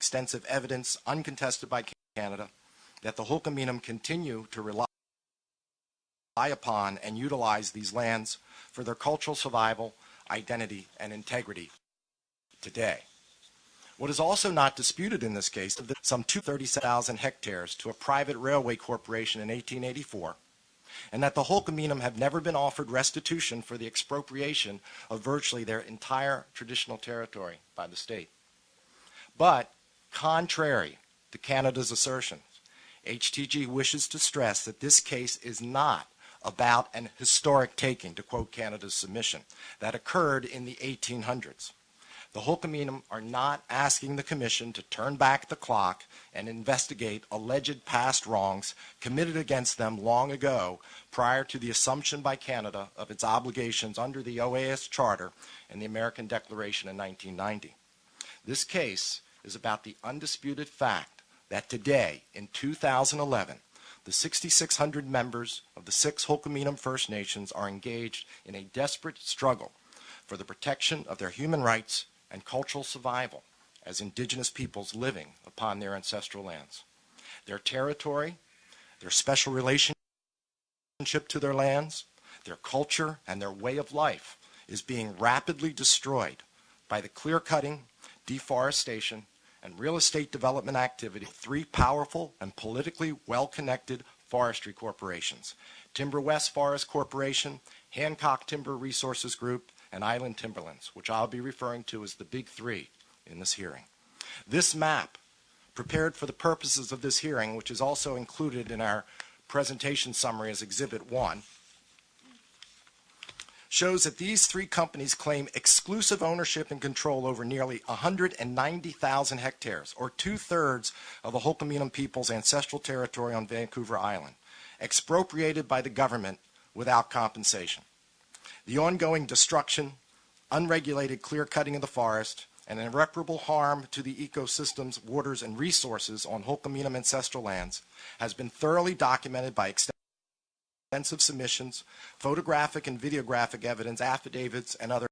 extensive evidence, uncontested by Canada, that the Hulquminum continue to rely upon and utilize these lands for their cultural survival, identity, and integrity today. What is also not disputed in this case is that some 230,000 hectares to a private railway corporation in 1884, and that the Hulquminum have never been offered restitution for the expropriation of virtually their entire traditional territory by the state. But, contrary to Canada's assertions, HTG wishes to stress that this case is not about an historic taking, to quote Canada's submission, that occurred in the 1800s. The Hulquminum are not asking the Commission to turn back the clock and investigate alleged past wrongs committed against them long ago prior to the assumption by Canada of its obligations under the OAS Charter and the American Declaration in 1990. This case is about the undisputed fact that today, in 2011, the 6,600 members of the 6 Hulquminum First Nations are engaged in a desperate struggle for the protection of their human rights and cultural survival as indigenous peoples living upon their ancestral lands. Their territory, their special relationship to their lands, their culture, and their way of life is being rapidly destroyed by the clear-cutting, deforestation, and real estate development activity of 3 powerful and politically well-connected forestry corporations: Timber West Forest Corporation, Hancock Timber Resources Group, and Island Timberlands, which I'll be referring to as the Big 3 in this hearing. This map, prepared for the purposes of this hearing, which is also included in our presentation summary as Exhibit 1, shows that these 3 companies claim exclusive ownership and control over nearly 190,000 hectares, or 2/3 of the Hulquminum people's ancestral territory on Vancouver Island, expropriated by the government without compensation. The ongoing destruction, unregulated clear-cutting of the forest, and irreparable harm to the ecosystems, waters, and resources on Hulquminum ancestral lands has been thoroughly documented by extensive submissions, photographic and videographic evidence, affidavits, and other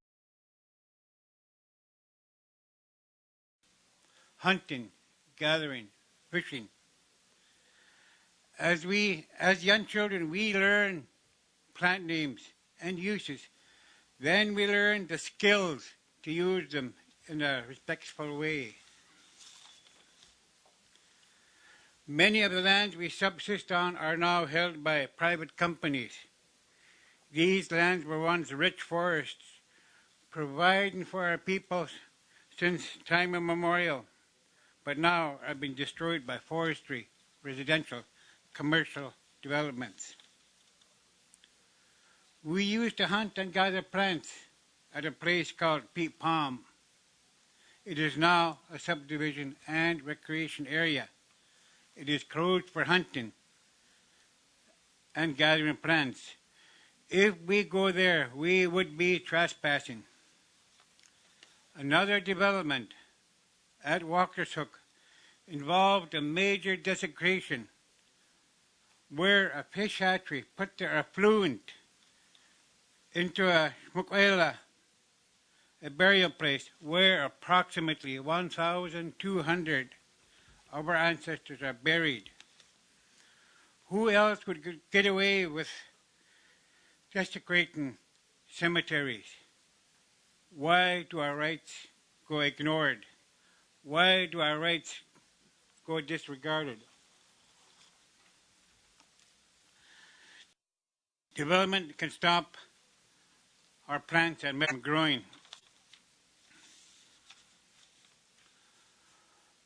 hunting, gathering, fishing. As young children, we learn plant names and uses. Then we learn the skills to use them in a respectful way. Many of the lands we subsist on are now held by private companies. These lands were once rich forests, providing for our people since time immemorial, but now have been destroyed by forestry, residential, commercial developments. We used to hunt and gather plants at a place called Peat Palm. It is now a subdivision and recreation area. It is closed for hunting and gathering plants. If we go there, we would be trespassing. Another development at Walker's Hook involved a major desecration where a fish hatchery put their effluent into a shmukwela, a burial place where approximately 1,200 of our ancestors are buried. Who else would get away with desecrating cemeteries? Why do our rights go ignored? Why do our rights go disregarded? Development can stop our plants and from growing.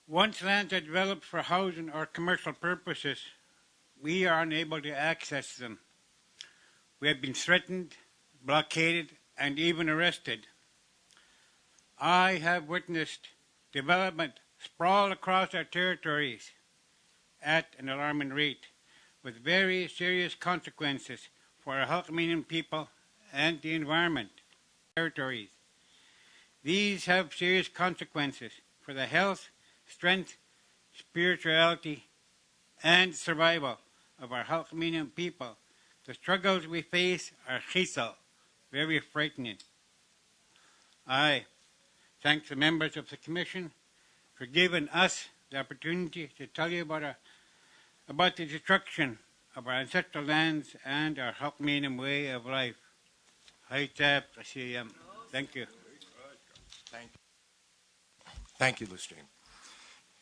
Once lands are developed for housing or commercial purposes, we are unable to access them. We have been threatened, blockaded, and even arrested. I have witnessed development sprawl across our territories at an alarming rate, with very serious consequences for our Hulquminum people and the environment territories. These have serious consequences for the health, strength, spirituality, and survival of our Hulquminum people. The struggles we face are chisel, very frightening. I thank the members of the Commission for giving us the opportunity to tell you about the destruction of our ancestral lands and our Hulquminum way of life. Thank you. Thank you, Lustream.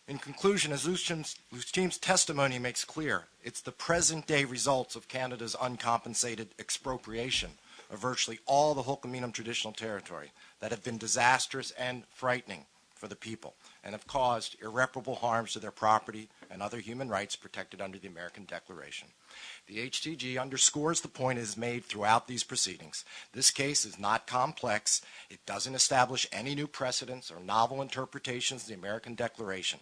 In conclusion, as Lustream's testimony makes clear, it's the present-day results of Canada's uncompensated expropriation of virtually all the Hulquminum traditional territory that have been disastrous and frightening for the people and have caused irreparable harms to their property and other human rights protected under the American Declaration. The HTG underscores the point it has made throughout these proceedings. This case is not complex. It doesn't establish any new precedents or novel interpretations of the American Declaration.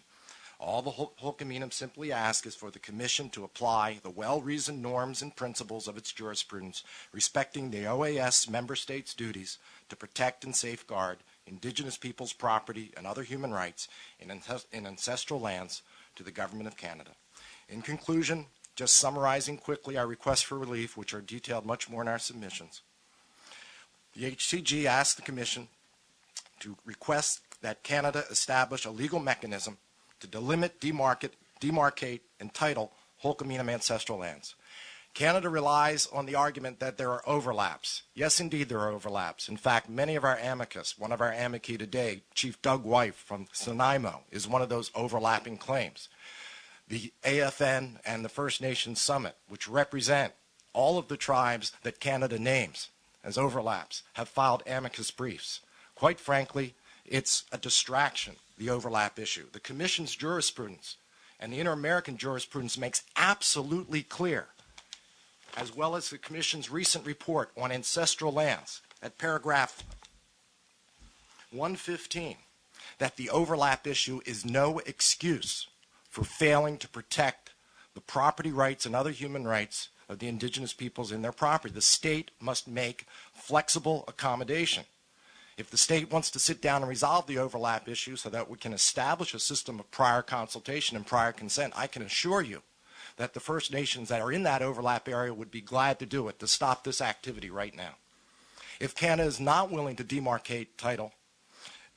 All the Hulquminum simply ask is for the Commission to apply the well-reasoned norms and principles of its jurisprudence, respecting the OAS member states' duties to protect and safeguard Indigenous peoples' property and other human rights in ancestral lands to the Government of Canada. In conclusion, just summarizing quickly our requests for relief, which are detailed much more in our submissions, the HTG asks the Commission to request that Canada establish a legal mechanism to delimit, demarcate, and title Hulquminum ancestral lands. Canada relies on the argument that there are overlaps. Yes, indeed, there are overlaps. In fact, many of our amicus, one of our amici today, Chief Doug Wife from Nanaimo, is one of those overlapping claims. The AFN and the First Nations Summit, which represent all of the tribes that Canada names as overlaps, have filed amicus briefs. Quite frankly, it's a distraction, the overlap issue. The Commission's jurisprudence and the Inter-American jurisprudence makes absolutely clear, as well as the Commission's recent report on ancestral lands at paragraph 115, that the overlap issue is no excuse for failing to protect the property rights and other human rights of the Indigenous peoples in their property. The state must make flexible accommodation. If the state wants to sit down and resolve the overlap issue so that we can establish a system of prior consultation and prior consent, I can assure you that the First Nations that are in that overlap area would be glad to do it, to stop this activity right now. If Canada is not willing to demarcate title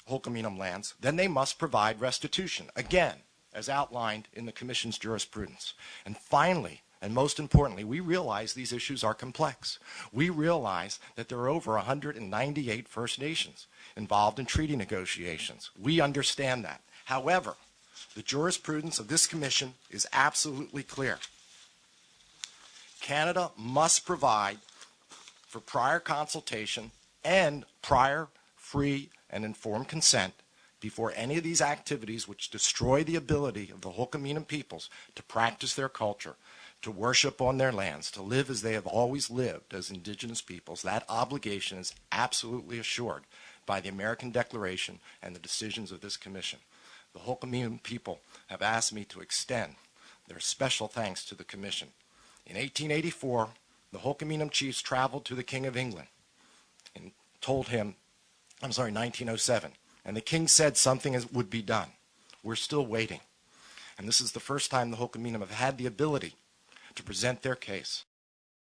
Hulquminum lands, then they must provide restitution, again, as outlined in the Commission's jurisprudence. And finally, and most importantly, we realize these issues are complex. We realize that there are over 198 First Nations involved in treaty negotiations. We understand that. However, the jurisprudence of this Commission is absolutely clear. Canada must provide for prior consultation and prior free and informed consent before any of these activities which destroy the ability of the Hulquminum peoples to practice their culture, to worship on their lands, to live as they have always lived as Indigenous peoples. That obligation is absolutely assured by the American Declaration and the decisions of this Commission. The Hulquminum people have asked me to extend their special thanks to the Commission. In 1884, the Hulquminum chiefs traveled to the King of England and told him, 1907, and the king said something would be done. We're still waiting. And this is the first time the Hulquminum have had the ability to present their case.